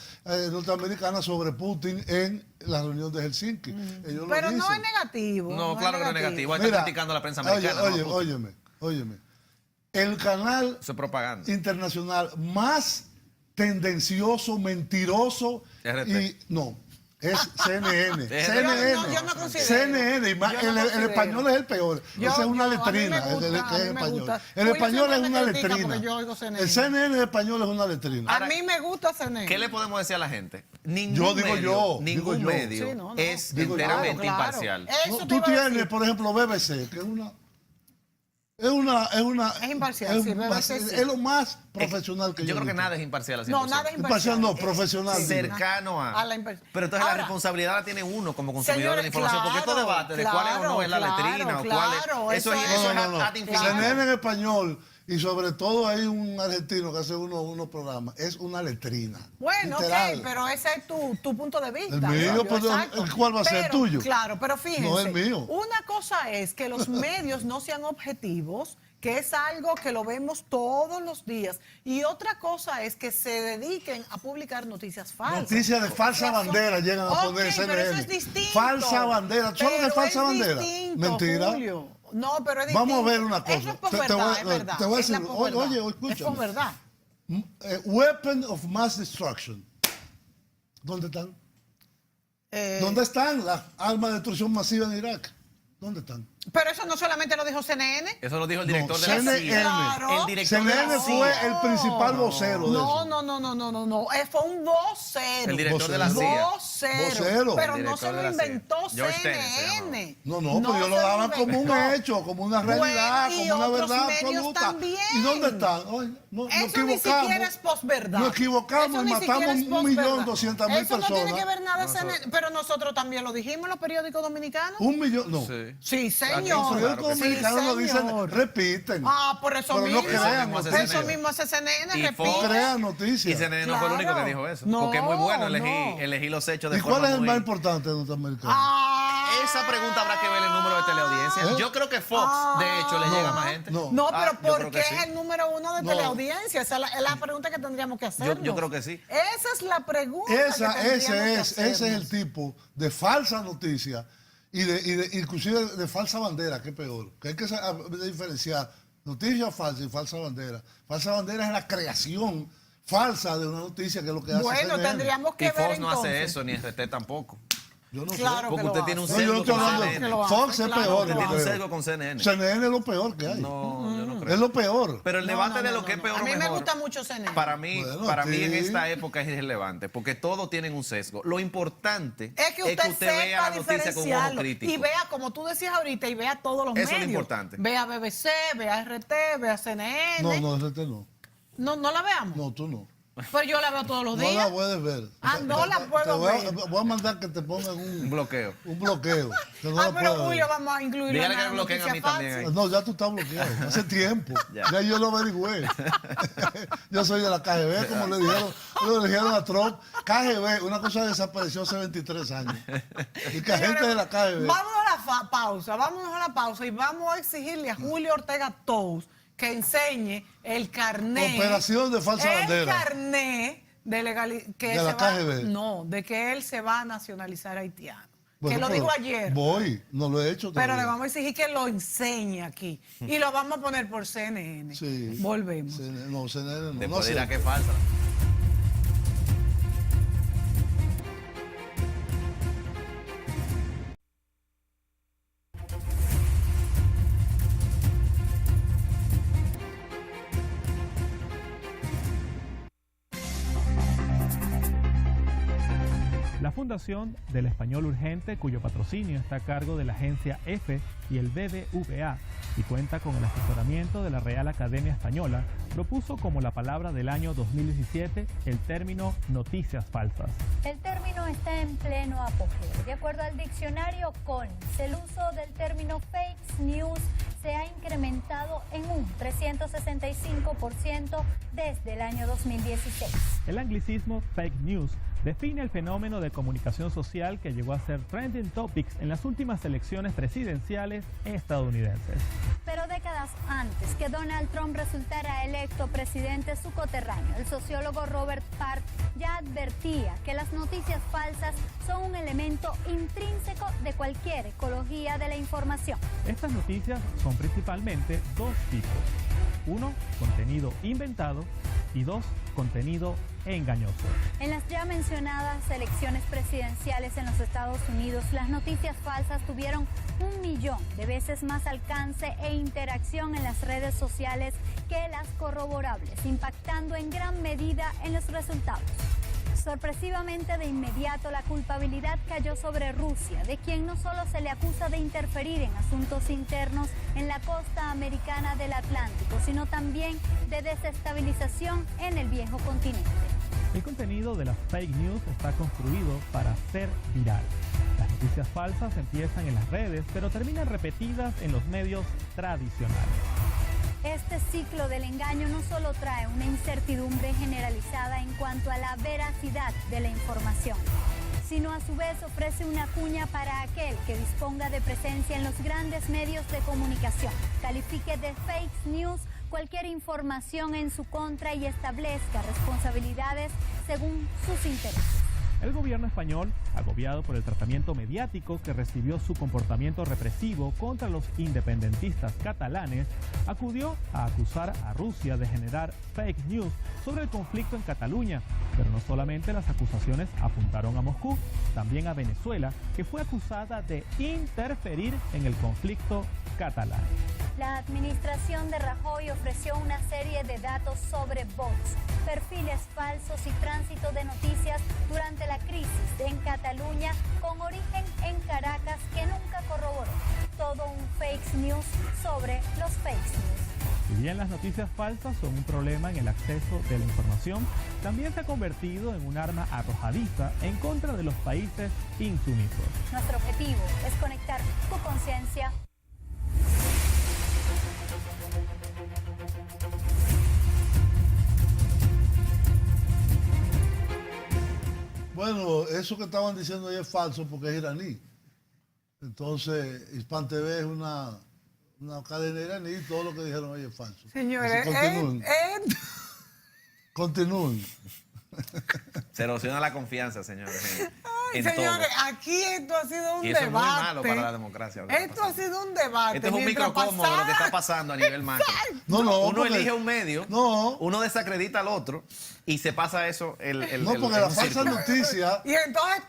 norteamericana sobre Putin en la reunión de Helsinki. Ellos lo Pero no dicen. es negativo. No, claro que no es negativo. Ahí Mira, está criticando a la prensa americana. Oye, no a Putin. óyeme. El canal Eso es propaganda. internacional más tendencioso, mentiroso RT. y no. Es CNN. Yo CNN. no- yo no considero. CNN. Y más, Yo no el considero. español es el peor. Yo- Esa es una yo- a mí me letrina. gusta, el que a mí es me español. gusta. El Julio español es siempre una me critica letrina. porque yo oigo CNN. El CNN en español es una letrina. A mí me gusta CNN. ¿Qué le podemos decir a la gente? Ningún Yo digo medio, yo, ningún digo yo. medio Sí, no. es Digo yo. enteramente Claro, claro. imparcial. Eso te Tú iba a tienes, decir. por ejemplo, BBC, que es una Es imparcial, sí, BBC sí. es lo más profesional que Yo creo he que visto. nada es imparcial. al No, 100%. nada es Imparcial imparcial. no, profesional. Sí. Cercano A la imparcial. Pero entonces Ahora, la responsabilidad la tiene uno como consumidor de la señores, información. porque estos claro, debates de cuál es o no es la claro, letrina o claro, cuál es. Eso es, eso eso es- es ad infinitum. CNN en español y sobre todo hay un argentino que hace unos programas. Es una letrina. Bueno, literal. ok, pero ese es tu punto de vista. El mío, Julio, pero exacto. ¿cuál va a ser el Pero, tuyo? Claro, pero fíjense. No el mío. Una cosa es que los medios no sean objetivos, que es algo que lo vemos todos los días. Y otra cosa es que se dediquen a publicar noticias falsas. Noticias de falsa Eso- bandera llegan a Ok, poner pero CNN. eso es distinto. Falsa bandera. ¿Solo Pero de falsa es bandera? distinto, Mentira. Julio. No, pero es distinto. Vamos a ver una cosa. Eso es por Te verdad, voy- es verdad. te voy a Es la decir, posverdad. oye, Es escúchame. por verdad. Weapon of Mass Destruction. ¿Dónde están? ¿Dónde están las armas de destrucción masiva en Irak? ¿Dónde están? Pero eso no solamente lo dijo CNN. Eso lo dijo el director de la CNN. CIA. Claro. El director de CNN la fue CIA. el principal vocero de No, eso. no. Fue un vocero. El director de la Vocero. CIA. Vocero. Pero El no se director de lo la CIA. inventó George Tenet se CNN. No, pero ellos lo se daban como un inventó. hecho, como una realidad, Bueno, y como una otros verdad medios absoluta. también. ¿Y dónde están? Oye, no Eso ni siquiera es posverdad. Nos equivocamos y Eso ni siquiera matamos es 1.200.000 Eso no tiene personas. que ver nada CNN. Pero nosotros también lo dijimos en los periódicos dominicanos. 1 millón, no. Sí. Sí, Los señor. Claro periódicos que sí. dominicanos lo dicen, señor. repiten. Ah, por eso Pero mismo. no crean Eso noticias. Eso mismo hace CNN, Y repite. Fox- Crean Y noticias. CNN no fue el único que Claro. dijo eso. No, porque es muy bueno no. elegir los hechos de ¿Y cuál forma es el muy- más importante de norteamericano? Esa pregunta habrá que ver el número de teleaudiencia. ¿Eh? Yo creo que Fox, de hecho, le llega a más gente. No. No, pero yo ¿por creo qué que sí. es el número uno de No. teleaudiencia? Esa es la pregunta que tendríamos que hacernos. Yo creo que sí. Esa es la pregunta Ese que es el tipo de falsa noticia y inclusive de falsa bandera, que es peor. Que hay que diferenciar noticia falsa y falsa bandera. Falsa bandera es la creación falsa de una noticia, que es lo que hace Bueno, CNN. tendríamos Y que ver Fox no entonces. hace eso, ni RT tampoco. Yo no Claro sé. Porque que usted lo tiene un hace. No, yo no sesgo estoy con hablando. que lo CNN. hace, Fox es claro peor. que Usted lo tiene un hace. sesgo con CNN. CNN es lo peor que hay. No, yo no creo. Es lo peor. Pero el debate de lo que es peor A o mí me mejor, gusta mucho CNN. Para mí, Bueno, para mí en sí. esta época es irrelevante, porque todos tienen un sesgo. Lo importante Es que usted vea sepa la noticia con un ojo diferenciarlo crítico. y vea, como tú decías ahorita, y vea todos los Eso es medios. lo importante. Vea BBC, vea RT, vea CNN. No, RT no. No la veamos. No, tú no. Pero yo la veo todos los No días. la puedes ver. Ah, no la puedo ver. Voy a mandar que te pongan Un bloqueo. un bloqueo. Que no Ah, la pero puedas Julio, ver. vamos a incluirlo Dígale en que la me bloqueen a noticia mí también falsa. ahí. No, ya tú estás bloqueado. Hace tiempo. Ya. Ya yo lo averigüé. Yo soy de la KGB, como le dijeron a Trump. KGB, una cosa desapareció hace 23 años. Y que gente de la KGB. Vámonos a la pausa y vamos a exigirle a Julio Ortega Tous que enseñe el carné. Operación de falsa bandera. El carné de De la KGB. No, de que él se va a nacionalizar haitiano. Bueno, que lo pero dijo ayer. No lo he hecho Pero todavía. le vamos a exigir que lo enseñe aquí. Y lo vamos a poner por CNN. Sí. Volvemos. CNN, no, CNN no. Después No dirá sé. que es falsa. La Fundación del Español Urgente, cuyo patrocinio está a cargo de la agencia EFE y el BBVA y cuenta con el asesoramiento de la Real Academia Española, propuso como la palabra del año 2017 el término noticias falsas. El término está en pleno apogeo. De acuerdo al diccionario Collins, el uso del término fake news se ha incrementado en un 365% desde el año 2016. El anglicismo fake news define el fenómeno de comunicación social que llegó a ser trending topics en las últimas elecciones presidenciales estadounidenses. Pero décadas antes que Donald Trump resultara electo presidente, su coterráneo, el sociólogo Robert Park, ya advertía que las noticias falsas son un elemento intrínseco de cualquier ecología de la información. Estas noticias son principalmente dos tipos. Uno, contenido inventado y dos, contenido engañoso. En las ya mencionadas elecciones presidenciales en los Estados Unidos, las noticias falsas tuvieron 1 millón de veces más alcance e interacción en las redes sociales que las corroborables, impactando en gran medida en los resultados. Sorpresivamente, de inmediato, la culpabilidad cayó sobre Rusia, de quien no solo se le acusa de interferir en asuntos internos en la costa americana del Atlántico, sino también de desestabilización en el viejo continente. El contenido de las fake news está construido para ser viral. Las noticias falsas empiezan en las redes, pero terminan repetidas en los medios tradicionales. Este ciclo del engaño no solo trae una incertidumbre generalizada en cuanto a la veracidad de la información, sino a su vez ofrece una cuña para aquel que disponga de presencia en los grandes medios de comunicación, califique de fake news cualquier información en su contra y establezca responsabilidades según sus intereses. El gobierno español, agobiado por el tratamiento mediático que recibió su comportamiento represivo contra los independentistas catalanes, acudió a acusar a Rusia de generar fake news sobre el conflicto en Cataluña. Pero no solamente las acusaciones apuntaron a Moscú, también a Venezuela, que fue acusada de interferir en el conflicto catalán. La administración de Rajoy ofreció una serie de datos sobre bots, perfiles falsos y tránsito de noticias durante la crisis en Cataluña con origen en Caracas que nunca corroboró. Todo un fake news sobre los fake news. Si bien las noticias falsas son un problema en el acceso de la información, también se ha convertido en un arma arrojadiza en contra de los países insumisos. Nuestro objetivo es conectar tu conciencia. Bueno, eso que estaban diciendo ahí es falso porque es iraní. Entonces, Hispan TV es una cadena iraní y todo lo que dijeron ahí es falso. Señores, Así, continúen. Continúen. Se erosiona la confianza, señores. Ay, en señores, todo. aquí esto ha sido un Y eso debate. es muy malo para la democracia, lo que está Esto ha pasando. sido un debate. Este es un Mientras microcosmo de lo que pasaba- está pasando a nivel macro. No, Uno porque- elige un medio, No. uno desacredita al otro y se pasa eso. No, porque la falsa círculo. noticia, Y entonces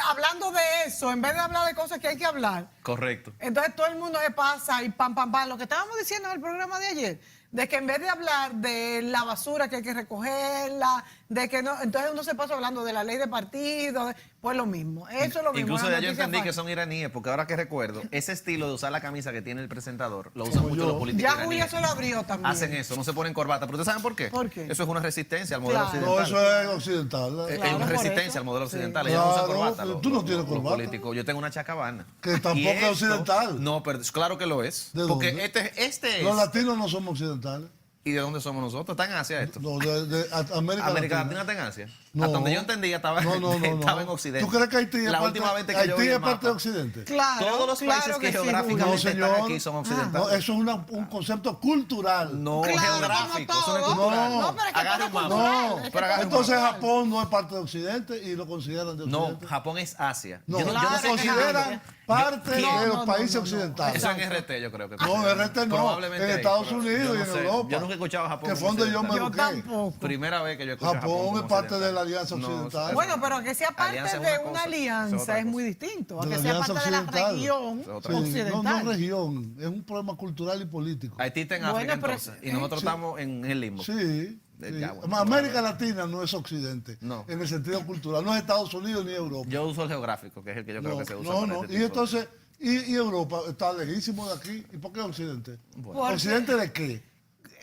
hablando de eso, en vez de hablar de cosas que hay que hablar, Correcto. entonces todo el mundo se pasa y pam, pam, pam. Lo que estábamos diciendo en el programa de ayer, de que en vez de hablar de la basura que hay que recogerla, de que no, entonces uno se pasa hablando de la ley de partido, pues lo mismo. Eso es lo mismo. Incluso una ya yo noticia entendí que falsa. son iraníes, porque ahora que recuerdo, ese estilo de usar la camisa que tiene el presentador, lo usan mucho los políticos Ya iraníes. Julia se lo abrió también. Hacen eso, no se ponen corbata. ¿Pero ustedes saben por qué? ¿Por qué? Eso es una resistencia al modelo Claro. No, occidental. eso es occidental. Es Claro, una por resistencia eso. al modelo Sí. occidental. Ellos no usan Claro, corbata. pero tú no tienes los corbata. políticos. Yo tengo una chacabana. Que tampoco Y es occidental. No, pero claro que lo es. ¿De Porque dónde? este Los es. latinos no somos occidentales. ¿Y de dónde somos nosotros? ¿Está en Asia esto? No, de América América Latina. Latina está en Asia. No. Hasta donde yo entendía estaba, estaba en Occidente. ¿Tú crees que Haití es La parte, última vez que yo vi Haití el es parte mapa, de Occidente? Claro, todos los claro países que sí, geográficamente No, están señor. aquí son occidentales. No, eso es un concepto cultural. No, Claro, geográfico, como eso no es todo. cultural. No, pero es que Agarre todo un mapa. cultural, No, es que pero agarre un entonces cultural. Japón no es parte de Occidente y lo consideran de No, Occidente. Japón es Asia. No, Yo no Claro, sé qué consideran Asia. parte ¿Quién? de No, los no, países no, no. occidentales. Eso en RT yo creo que No, RT no. Probablemente En ahí, Estados pero Unidos yo y no en sé. Europa. Yo nunca he escuchado a Japón. Que fue como donde yo me occidental. Yo eduqué. tampoco. Primera vez que yo escucho a Japón Japón. es como parte de occidental. la Alianza No, Occidental. eso- Bueno, pero que sea parte Alianza es de una una cosa, es alianza otra es muy cosa. distinto. A De que la sea Alianza parte de la Occidental. región Es otra Sí, occidental. no, no región, es un problema cultural y político. Haití está en Bueno, África pero entonces. Y nosotros estamos en el limbo. Sí. sí. Ya, bueno, América Latina no es Occidente, No. en el sentido cultural, no es Estados Unidos ni Europa. Yo uso el geográfico, que es el que yo creo no, que se usa. no, para no. este Y tipo de- entonces, y Europa está lejísimo de aquí. ¿Y por qué Occidente? Porque- ¿Occidente de qué?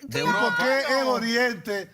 De ¿Y Europa. por qué no. es Oriente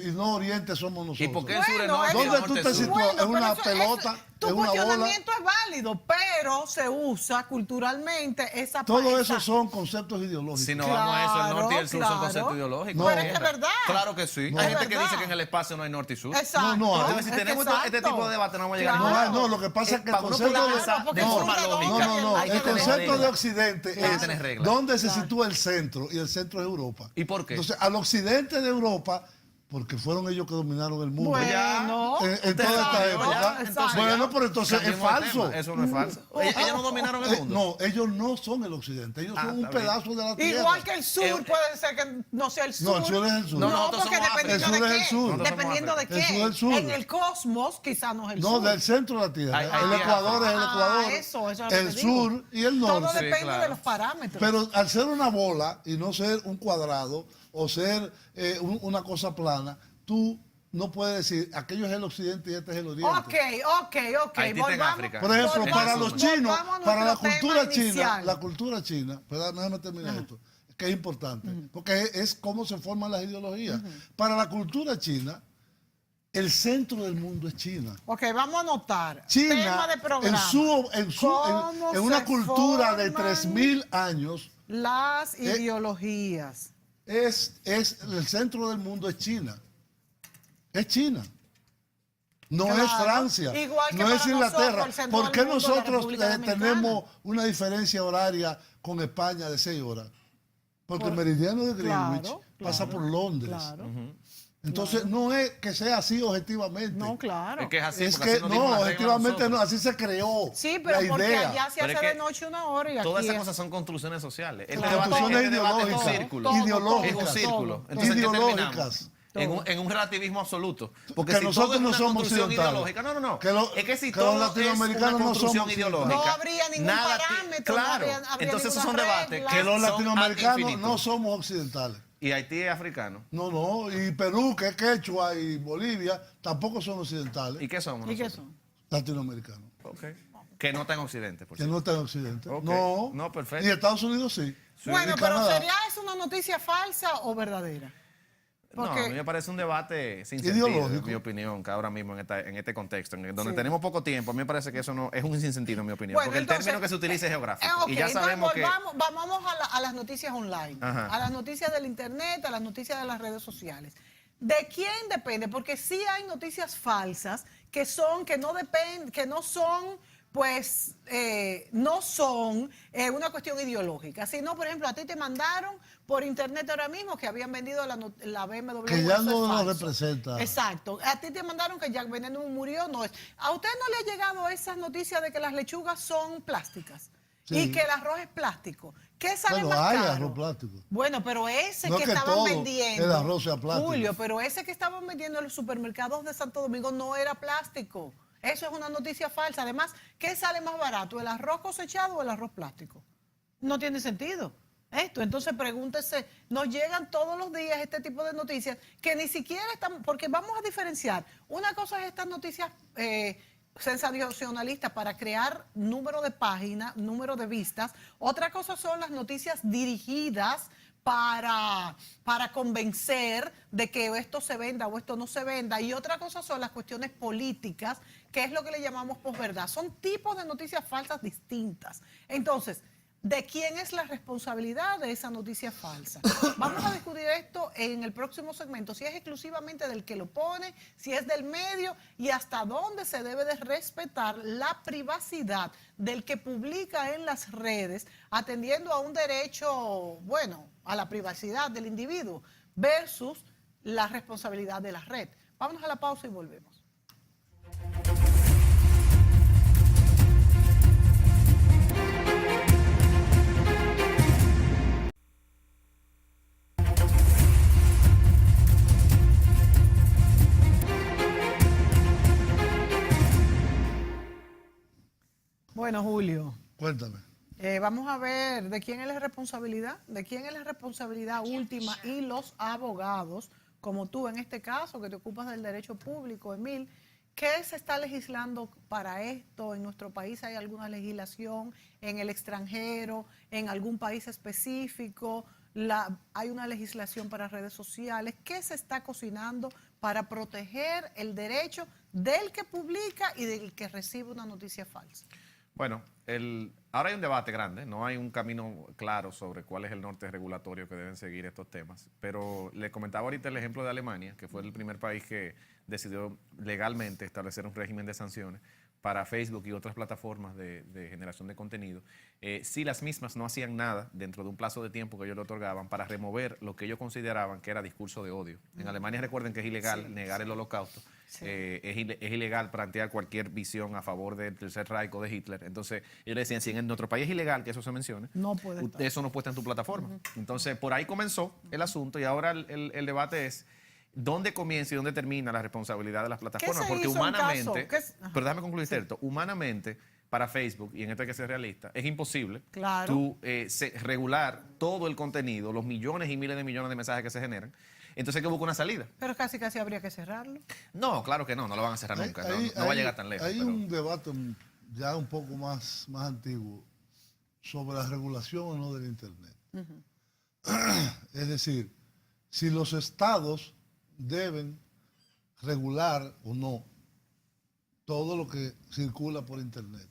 y no Oriente somos nosotros? ¿Y por qué el sur es Bueno, norte? y el ¿Dónde norte tú te es sur? sitúas? ¿Es una pero pelota? tu ¿Es una bola? cuestionamiento es válido, pero se usa culturalmente esa Todo esa- eso son conceptos ideológicos. Si no vamos a eso, el norte y el sur Claro, son conceptos ideológicos. No. Pero es que es verdad. Claro que sí. No. Hay Es gente que verdad. dice que en el espacio no hay norte y sur. Exacto. No, Entonces, si es que tenemos este exacto. tipo de debate, no vamos a llegar a No, ningún no, lo que pasa es que el Para uno concepto poder de... pensar porque de es forma un redondo, lógica, No, hay que el tener concepto reglas. de Occidente Hay que es tener reglas. dónde se sitúa el centro, y el centro es Europa. ¿Y por qué? Entonces, al occidente de Europa, porque fueron ellos que dominaron el mundo. Bueno, En toda esta exacto, época. exacto. Bueno, pero entonces es Cambiemos de falso. tema. Eso no es falso. Ellos no dominaron el mundo. No, ellos no son el occidente, ellos son un está bien. pedazo de la tierra. Igual que el sur Eh, puede ser que no sea el sur. No, el sur es el sur. No, No, nosotros porque somos África. dependiendo El sur de es el qué. sur. Nosotros Dependiendo somos de África. qué. El sur es el sur. En el cosmos quizás no es el No, sur. del centro de la tierra. Hay El tierra. Ecuador es el Ah, Ecuador, eso es lo que el te digo. sur y el Todo norte. depende claro. de los parámetros. Pero al ser una bola y no ser un cuadrado o ser una cosa plana, tú no puedes decir aquello es el occidente y este es el oriente. Ok. Haití está en África. Por ejemplo, Volvamos- para los chinos, volvamos a para la nuestro cultura tema china, inicial. la cultura china, perdón, déjame terminar esto, que es importante, porque es cómo se forman las ideologías. Para la cultura china, el centro del mundo es China. Ok, vamos a anotar. China, Tema de programa. ¿Cómo en una se cultura de forman 3000 años, las ideologías. es el centro del mundo es China. Es China. No Claro. es Francia, Igual que no es para Inglaterra. nosotros, el centro ¿Por del qué mundo es la nosotros República Dominicana? tenemos una diferencia horaria con España de 6 horas? Porque el meridiano de Greenwich Claro, pasa por Londres. Claro. Entonces no es que sea así objetivamente. No, claro. Es que es así. Es porque que así nos dimos no, las reglas objetivamente no, nosotros. así se creó. Sí, pero la porque idea. allá se Pero es hace de que noche una hora y aquí Todas esas es- cosas son construcciones sociales. Este Claro. debate, Construcciones este debate es un ideológicas, círculo. todo, ideológicas. Es un círculo. todo. Entonces, ¿en qué Ideológicas. terminamos? En un relativismo absoluto. Porque Que si nosotros todo es no una somos construcción occidentales. ideológica, no. Que Es que si que los todo es latinoamericanos una no construcción somos ideológica, No habría ningún nada parámetro, claro. no habría Entonces esos son ninguna debates regla. Que los son ad latinoamericanos infinitum. no somos occidentales. Y Haití es africano. No, y Perú, que es Quechua, y Bolivia, tampoco son occidentales. ¿Y qué somos ¿Y qué nosotros? son? Latinoamericanos. Ok. Que no está en Occidente, por Que cierto. no están en Occidente. Ok. No. No, perfecto. Y Estados Unidos sí. Bueno, Y pero Canadá. ¿sería eso una noticia falsa o verdadera? No, Porque- a mí me parece un debate sin sentido, Ideológico. en mi opinión, que ahora mismo en este contexto, donde tenemos poco tiempo, a mí me parece que eso no es un sinsentido, en mi opinión. Bueno, porque entonces, el término que se utiliza es geográfico. Ok, y ya entonces sabemos que... vamos a las noticias online, Ajá. a las noticias del internet, a las noticias de las redes sociales. ¿De quién depende? Porque sí hay noticias falsas que no dependen, que no son, pues, no son una cuestión ideológica, sino, por ejemplo, a ti te mandaron por internet ahora mismo que habían vendido la BMW. Que ya eso es no lo falso. representa. Exacto. A ti te mandaron que Jack Veneno murió, no es. ¿A usted no le ha llegado esas noticias de que las lechugas son plásticas? Sí. Y que el arroz es plástico. ¿Qué sale Bueno, más hay caro? arroz plástico. Bueno, pero ese No que que estaban todo vendiendo. el arroz sea plástico. Julio, pero ese que estaban vendiendo en los supermercados de Santo Domingo no era plástico. Eso es una noticia falsa. Además, ¿qué sale más barato, el arroz cosechado o el arroz plástico? No tiene sentido esto. Entonces pregúntese, nos llegan todos los días este tipo de noticias que ni siquiera están, porque vamos a diferenciar. Una cosa es estas noticias sensacionalistas para crear número de páginas, número de vistas. Otra cosa son las noticias dirigidas para convencer de que esto se venda o esto no se venda. Y otra cosa son las cuestiones políticas, que es lo que le llamamos posverdad. Son tipos de noticias falsas distintas. Entonces, ¿de quién es la responsabilidad de esa noticia falsa? Vamos a discutir esto en el próximo segmento, si es exclusivamente del que lo pone, si es del medio y hasta dónde se debe de respetar la privacidad del que publica en las redes, atendiendo a un derecho, bueno, a la privacidad del individuo versus la responsabilidad de la red. Vámonos a la pausa y volvemos. Bueno, Julio, Cuéntame. vamos a ver de quién es la responsabilidad, última y los abogados, como tú en este caso, que te ocupas del derecho público, Emil, ¿qué se está legislando para esto? ¿En nuestro país hay alguna legislación? ¿En el extranjero? ¿En algún país específico? ¿Hay una legislación para redes sociales? ¿Qué se está cocinando para proteger el derecho del que publica y del que recibe una noticia falsa? Bueno, ahora hay un debate grande, no hay un camino claro sobre cuál es el norte regulatorio que deben seguir estos temas, pero le comentaba ahorita el ejemplo de Alemania, que fue el primer país que decidió legalmente establecer un régimen de sanciones para Facebook y otras plataformas de generación de contenido, si las mismas no hacían nada dentro de un plazo de tiempo que ellos le otorgaban para remover lo que ellos consideraban que era discurso de odio. En Alemania recuerden que es ilegal negar el holocausto, es ilegal plantear cualquier visión a favor del Tercer Reich o de Hitler. Entonces ellos decían, si en nuestro país es ilegal que eso se mencione, No puede estar. eso no puede estar en tu plataforma. Entonces por ahí comenzó el asunto y ahora el debate es ¿dónde comienza y dónde termina la responsabilidad de las plataformas? se Porque hizo en humanamente, caso? Ajá. pero déjame concluir esto, humanamente para Facebook, y en esto hay que ser realista, es imposible Claro. tú regular todo el contenido, los millones y miles de millones de mensajes que se generan. Entonces hay que buscar una salida. Pero casi habría que cerrarlo. No, claro que no lo van a cerrar nunca, no va a llegar tan lejos. Hay pero- un debate ya un poco más antiguo sobre la regulación o no del Internet. Es decir, si los estados deben regular o no todo lo que circula por Internet.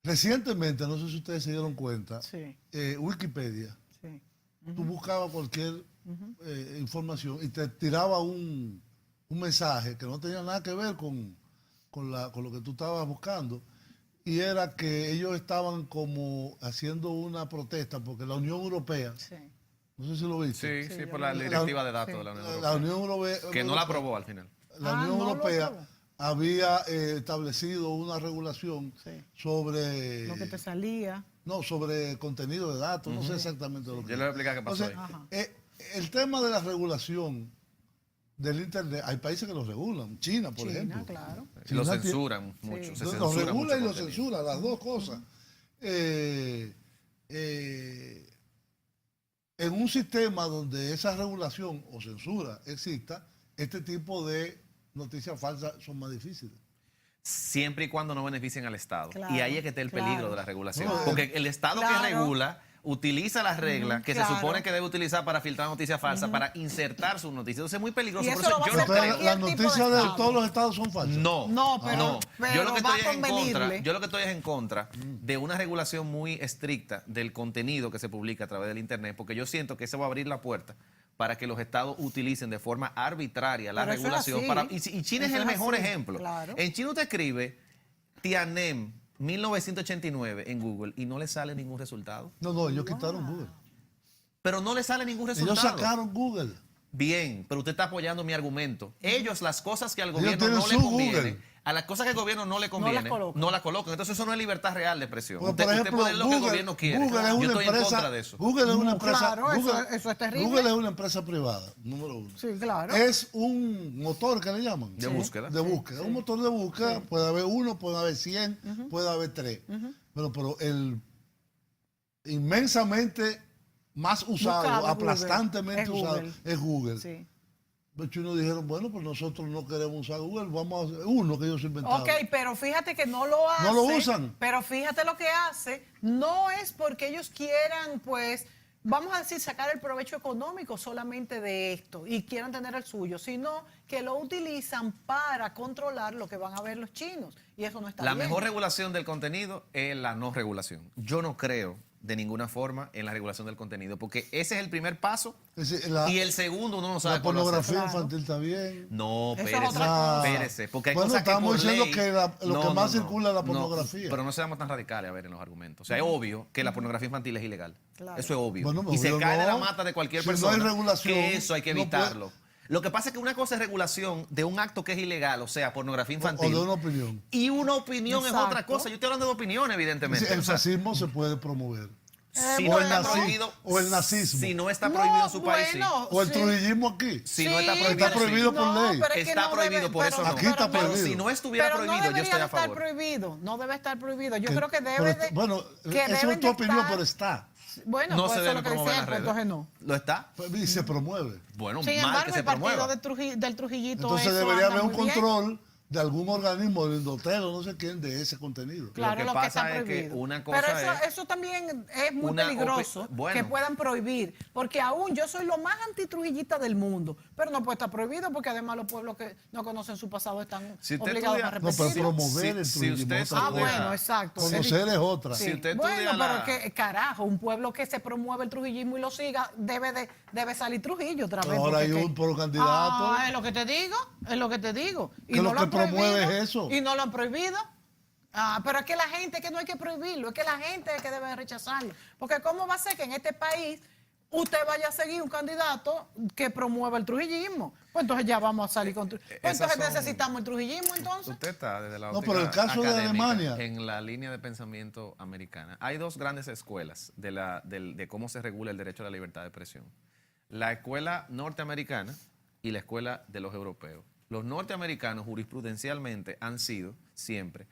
Recientemente, no sé si ustedes se dieron cuenta, Sí, Wikipedia, sí. tú buscabas cualquier información y te tiraba un mensaje que no tenía nada que ver con lo que tú estabas buscando, y era que ellos estaban como haciendo una protesta porque la Unión Europea, Sí. no sé si lo viste, Sí, Sí, por yo la vi. directiva de datos Sí. de la Unión la Europea, Unión Europea, que no la aprobó al final. la Ah, Unión no lo Europea aprobó. había establecido una regulación Sí. sobre Lo que te salía. no, sobre contenido de datos, no sé exactamente lo que. Yo les voy a explicar qué pasó Entonces, ahí. el tema de la regulación del Internet, hay países que lo regulan, China, por China, ejemplo. claro. Y lo China tiene- censuran mucho. Sí. Se Lo censura regula mucho y lo contenido. censura, las dos cosas. En un sistema donde esa regulación o censura exista, este tipo de noticias falsas son más difíciles. Siempre y cuando no beneficien al Estado. Claro, Y ahí es que está el claro. peligro de la regulación. No, Porque el Estado claro. que regula utiliza las reglas que claro. se supone que debe utilizar para filtrar noticias falsas, para insertar sus noticias. Entonces es muy peligroso. Y Por eso eso lo va yo a no hacer creo. Entonces, cualquier las tipo de noticias de estado. todos los estados son falsas. No, No, pero yo lo que va estoy a es en contra, convenirle. yo lo que estoy es en contra de una regulación muy estricta del contenido que se publica a través del Internet, porque yo siento que eso va a abrir la puerta para que los estados utilicen de forma arbitraria la Pero eso es regulación. así. Y China es Eso el es mejor así, ejemplo. claro. En China usted escribe Tiananmen 1989 en Google y no le sale ningún resultado. No, ellos quitaron Google. Pero no le sale ningún resultado. Ellos sacaron Google. Bien, pero usted está apoyando mi argumento. Ellos, las cosas que al Ellos gobierno tienen no le su convienen, Google. A las cosas que el gobierno no le conviene, colocan. no las colocan. Entonces eso no es libertad real de expresión. Bueno, Usted, por ejemplo, puede leer lo que el gobierno quiere. Google es Yo una estoy en empresa, contra de eso. Google es una No, empresa, claro, Google, eso es terrible. Google es una empresa privada, número uno. Sí, claro. Es un motor que le llaman. De búsqueda. De búsqueda. Un motor de búsqueda, puede haber uno, puede haber 100, puede haber 3. Pero el inmensamente más usado, Buscado, aplastantemente Google. Es usado, Google. es Google. Sí. Los chinos dijeron, bueno, pues nosotros no queremos usar Google, vamos a hacer uno que ellos inventaron. Ok, pero fíjate que no lo hace. No lo usan. Pero fíjate lo que hace. No es porque ellos quieran, pues, vamos a decir, sacar el provecho económico solamente de esto y quieran tener el suyo, sino que lo utilizan para controlar lo que van a ver los chinos. Y eso no está La bien. mejor regulación del contenido es la no regulación. Yo no creo de ninguna forma en la regulación del contenido, porque ese es el primer paso Es decir, y el segundo uno no sabe la cuándo pornografía hacerlo. infantil está bien. No, Eso es espérese, otra cosa. espérese, porque hay Bueno, cosas que estamos por diciendo ley- que lo que más circula es la pornografía. pero no seamos tan radicales a ver en los argumentos. O sea, es obvio que la pornografía infantil es ilegal. Claro. Eso es obvio. Bueno, y se obvio cae de la no. mata de cualquier Si no hay persona regulación, que eso hay que no puede- evitarlo. Lo que pasa es que una cosa es regulación de un acto que es ilegal, o sea, pornografía O infantil. de una opinión. Y una opinión es otra Exacto. cosa. Yo estoy hablando de opinión, evidentemente. El O sea, fascismo se puede promover. si bueno. no está prohibido, O el nazismo. Si no está prohibido en su país, sí. bueno, O el sí. trujillismo aquí. Si no está Sí, prohibido, Está prohibido sí. por ley. pero es que Está no prohibido, debe- por pero- eso no. Aquí está pero no- prohibido. Si no estuviera pero prohibido, no yo debería estoy a de estar favor. prohibido, no debe estar prohibido. Yo Que- creo que pero debe de... Bueno, que eso deben es tu de opinión, estar- pero está. Bueno, No pues se eso debe es lo que promover dice en él, las pues redes. entonces no. ¿Lo está? Y se promueve. Bueno, Sin mal embargo, que se el partido promueva. del Trujillito Entonces eso debería anda haber un muy bien. control de algún organismo, del Indotel o no sé quién, de ese contenido. Claro, que lo pasa está es que prohibido. una cosa Pero eso, es- eso también es muy una peligroso bueno. que puedan prohibir, porque aún yo soy lo más antitrujillista del mundo, pero no puede estar prohibido porque además los pueblos que no conocen su pasado están Si usted obligados estudia- a No, pero repetirlo. promover el Si trujillismo usted es otra Ah, cosa. bueno, exacto. Conocer es otra. Sí. Si usted Bueno, estudia pero la- que carajo, un pueblo que se promueve el trujillismo y lo siga, debe salir Trujillo otra vez. Ahora porque hay que- un pro candidato. Ah, es lo que te digo, es lo que te digo. Y Que lo no que han prohibido, promueve es eso. Y no lo han prohibido. Ah, pero es que la gente, que no hay que prohibirlo, es que la gente es que debe rechazarlo. Porque ¿cómo va a ser que en este país usted vaya a seguir un candidato que promueva el trujillismo? Pues entonces ya vamos a salir con... Pues Esas entonces son- necesitamos el trujillismo entonces. Usted está desde la No, óptica pero el caso de académica Alemania. en la línea de pensamiento americana. Hay dos grandes escuelas de cómo se regula el derecho a la libertad de expresión. La escuela norteamericana y la escuela de los europeos. Los norteamericanos jurisprudencialmente han sido siempre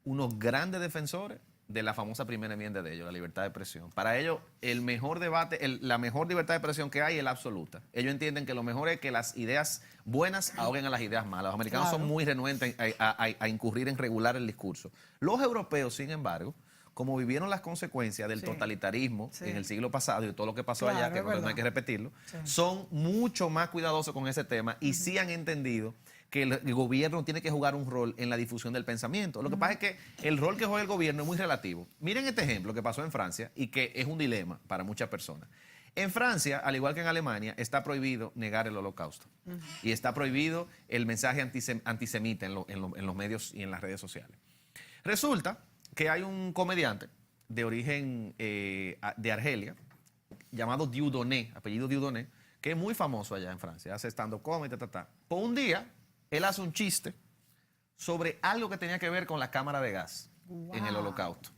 unos grandes defensores de la famosa primera enmienda de ellos, la libertad de expresión. Para ellos, el mejor debate, la mejor libertad de expresión que hay es la absoluta. Ellos entienden que lo mejor es que las ideas buenas ahoguen a las ideas malas. Los americanos Claro. son muy renuentes a incurrir en regular el discurso. Los europeos, sin embargo, como vivieron las consecuencias del Sí. totalitarismo Sí. en el siglo pasado y todo lo que pasó Claro, allá, que es no hay verdad. que repetirlo, Sí. son mucho más cuidadosos con ese tema y sí han entendido que el gobierno tiene que jugar un rol en la difusión del pensamiento. Lo que pasa es que el rol que juega el gobierno es muy relativo. Miren este ejemplo que pasó en Francia y que es un dilema para muchas personas. En Francia, al igual que en Alemania, está prohibido negar el holocausto. Y está prohibido el mensaje antisemita en los medios y en las redes sociales. Resulta que hay un comediante de origen de Argelia, llamado Dieudonné, apellido Dieudonné, que es muy famoso allá en Francia, hace stand-up comedy, Por un día, él hace un chiste sobre algo que tenía que ver con la cámara de gas en el holocausto.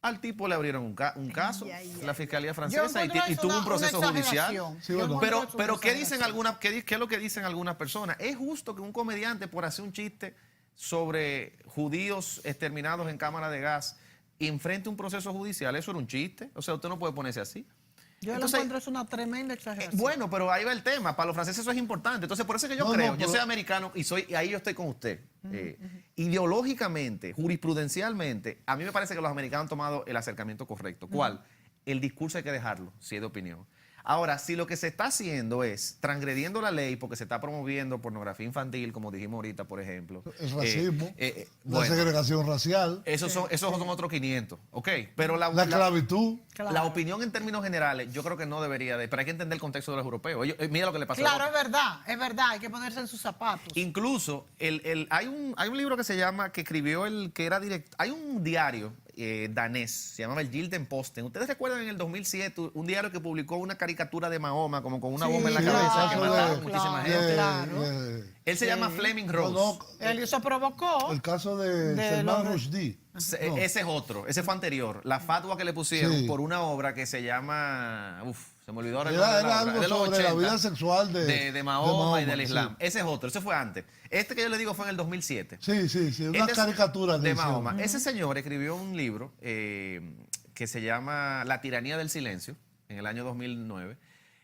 Al tipo le abrieron un caso, la fiscalía francesa, encuentro y eso tuvo un una proceso judicial. exageración. Sí, Yo bueno. encuentro eso Pero una ¿qué dicen exageración. algunas, qué es lo que dicen algunas personas? ¿Es justo que un comediante, por hacer un chiste sobre judíos exterminados en cámara de gas, enfrente un proceso judicial? ¿Eso era un chiste? O sea, usted no puede ponerse así. Yo Entonces, lo encuentro es una tremenda exageración. bueno, pero ahí va el tema. Para los franceses eso es importante. Entonces, por eso es que yo No, creo, no, yo pero- soy americano y ahí yo estoy con usted. Ideológicamente, jurisprudencialmente, a mí me parece que los americanos han tomado el acercamiento correcto. ¿Cuál? El discurso hay que dejarlo, si es de opinión. Ahora, si lo que se está haciendo es transgrediendo la ley porque se está promoviendo pornografía infantil, como dijimos ahorita, por ejemplo. El racismo, la bueno, segregación racial, esos son otros 500, ¿ok? Pero la esclavitud. Claro. la opinión en términos generales, yo creo que no debería de, pero hay que entender el contexto de los europeos. Mira lo que le pasó a Claro, Europa. es verdad, hay que ponerse en sus zapatos. Incluso hay un libro que se llama, que escribió el que era director, hay un diario danés, se llamaba el Gildenposten. ¿Ustedes recuerdan en el 2007 un diario que publicó una caricatura de Mahoma como con una bomba en la Sí, cabeza que claro, mataron muchísima claro. gente? Claro. Él se llama Fleming Rose. No, Eso provocó. el caso de De Salman los- Rushdie. No. Ese es otro, ese fue anterior. La fatwa que le pusieron Sí. por una obra que se llama... se me olvidó ahora el Era, nombre de la era obra. algo De los sobre la 80, vida sexual de Mahoma y del sí. Islam. Ese es otro, ese fue antes. Este que yo le digo fue en el 2007. Sí, sí, sí, una Este es caricatura de hicieron. Mahoma. Ese señor escribió un libro que se llama La tiranía del silencio, en el año 2009,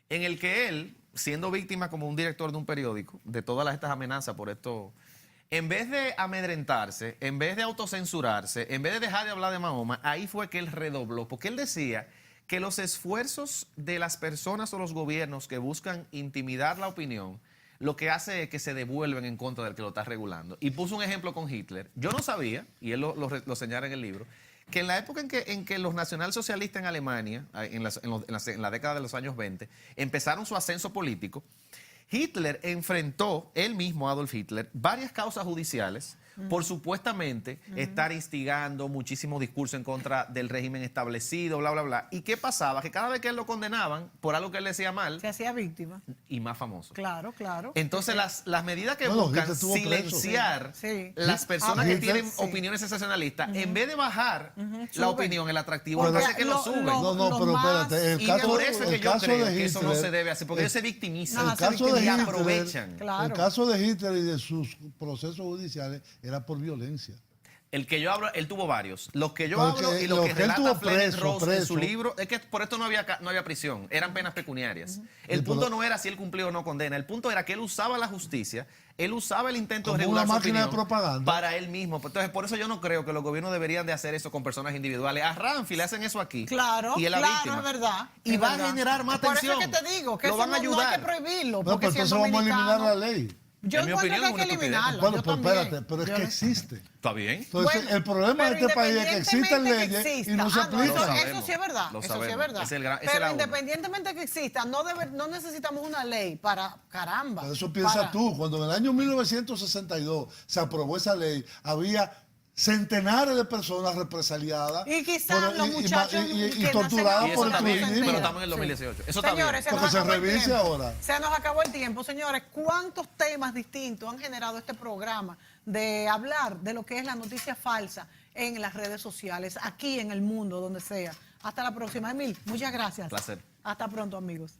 en el que él, siendo víctima como un director de un periódico, de todas estas amenazas por esto, en vez de amedrentarse, en vez de autocensurarse, en vez de dejar de hablar de Mahoma, ahí fue que él redobló, porque él decía que los esfuerzos de las personas o los gobiernos que buscan intimidar la opinión, lo que hace es que se devuelven en contra del que lo está regulando. Y puso un ejemplo con Hitler. Yo no sabía, y él lo señala en el libro, que en la época en que los nacionalsocialistas en Alemania, en la década de los años 20, empezaron su ascenso político, Hitler enfrentó, él mismo, Adolf Hitler, varias causas judiciales por supuestamente estar instigando muchísimo discurso en contra del régimen establecido, bla, bla, bla. ¿Y qué pasaba? Que cada vez que él lo condenaban por algo que él decía mal, Se hacía víctima. y más famoso. Claro, claro. Entonces, las medidas que Bueno, buscan Hitler estuvo preso. silenciar Sí. las personas que Hitler, tienen sí. opiniones sensacionalistas, en vez de bajar la Suben. opinión, el atractivo, Porque hace que lo suben. No, no, lo pero más- espérate, el Y caso, por eso es que el yo caso creo de que eso no Hitler- se debe hacer, porque ellos se victimizan No, el caso de y Hitler, aprovechan. Claro. El caso de Hitler y de sus procesos judiciales era por violencia. El que yo hablo, él tuvo varios. Los que yo Porque hablo y lo lo que que él relata tuvo Fleming preso, Rose en su preso. libro, es que por esto no había prisión, eran penas pecuniarias. El Sí, punto pero- no era si él cumplió o no condena, el punto era que él usaba la justicia, él usaba el intento Como de regular una su máquina de opinión propaganda. para él mismo. Entonces, por eso yo no creo que los gobiernos deberían de hacer eso con personas individuales. A Ramfi le hacen eso aquí. Claro, y es la claro, víctima. es verdad. Y es va verdad. a generar más Por tensión. eso es que te digo que Lo eso van a no hay ayudar. que prohibirlo. No, Porque pero si entonces es vamos a eliminar dominicano- la ley. Yo En mi encuentro opinión, que hay que es una estupidez. eliminarla. Bueno, yo pero también. espérate, pero es Yo que no- existe. ¿Está bien? Entonces, Bueno, el problema de pero este país es que existen independientemente leyes que y exista, no se no, aplican. Lo eso sabemos, sí es verdad. lo Eso sí es sabemos. verdad. Esa es la Pero una. independientemente que exista, no necesitamos una ley para caramba. Pero eso piensa para- tú, cuando en el año 1962 se aprobó esa ley, había centenares de personas represaliadas Y quizás los muchachos y que torturadas Y eso por el también, turismo. pero estamos en el 2018. Eso está Señores, bien. nos Porque se acabó el revise tiempo. ahora. Se nos acabó el tiempo, señores. ¿Cuántos temas distintos han generado este programa de hablar de lo que es la noticia falsa en las redes sociales, aquí en el mundo, donde sea? Hasta la próxima, Emil. Muchas gracias. Placer. Hasta pronto, amigos.